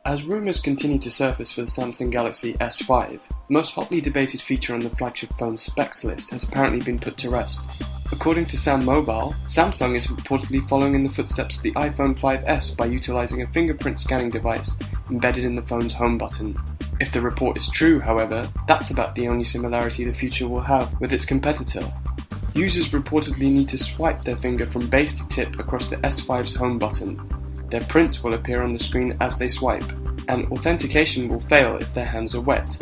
As rumours continue to surface for the Samsung Galaxy S5, the most hotly debated feature on the flagship phone's specs list has apparently been put to rest. According to Sam Mobile, Samsung is reportedly following in the footsteps of the iPhone 5S by utilising a fingerprint scanning device embedded in the phone's home button. If the report is true, however, that's about the only similarity the feature will have with its competitor. Users reportedly need to swipe their finger from base to tip across the S5's home button. Their print will appear on the screen as they swipe, and authentication will fail if their hands are wet.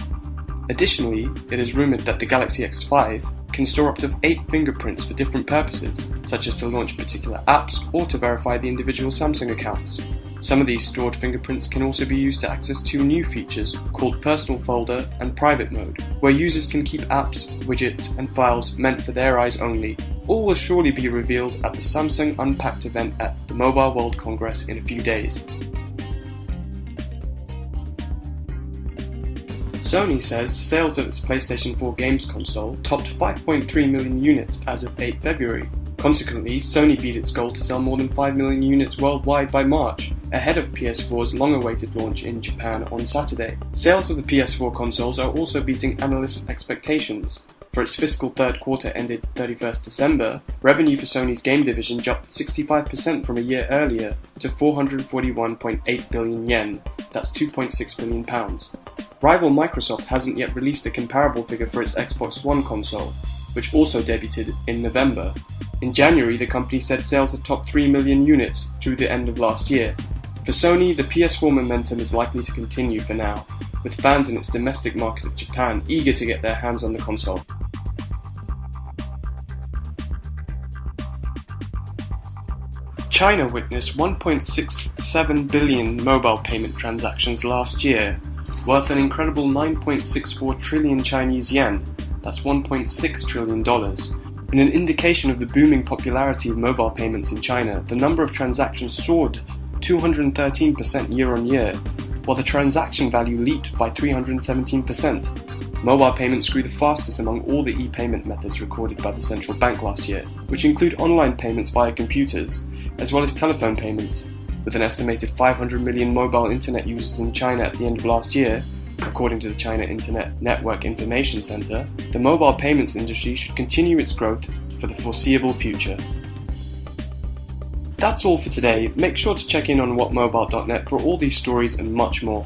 Additionally, it is rumoured that the Galaxy S5 can store up to 8 fingerprints for different purposes, such as to launch particular apps or to verify the individual Samsung accounts. Some of these stored fingerprints can also be used to access two new features called Personal Folder and Private Mode, where users can keep apps, widgets, and files meant for their eyes only. All will surely be revealed at the Samsung Unpacked event at the Mobile World Congress in a few days. Sony says sales of its PlayStation 4 games console topped 5.3 million units as of 8 February. Consequently, Sony beat its goal to sell more than 5 million units worldwide by March, ahead of PS4's long-awaited launch in Japan on Saturday. Sales of the PS4 consoles are also beating analysts' expectations. For its fiscal third quarter ended 31st December, revenue for Sony's game division jumped 65% from a year earlier to 441.8 billion yen, that's £2.6 billion. Rival Microsoft hasn't yet released a comparable figure for its Xbox One console, which also debuted in November. In January, the company said sales had topped 3 million units through the end of last year. For Sony, the PS4 momentum is likely to continue for now, with fans in its domestic market of Japan eager to get their hands on the console. China witnessed 1.67 billion mobile payment transactions last year, worth an incredible 9.64 trillion Chinese yuan, that's $1.6 trillion. In an indication of the booming popularity of mobile payments in China, the number of transactions soared 213% year-on-year, while the transaction value leaped by 317%. Mobile payments grew the fastest among all the e-payment methods recorded by the central bank last year, which include online payments via computers, as well as telephone payments. With an estimated 500 million mobile internet users in China at the end of last year, according to the China Internet Network Information Center, the mobile payments industry should continue its growth for the foreseeable future. That's all for today. Make sure to check in on whatmobile.net for all these stories and much more.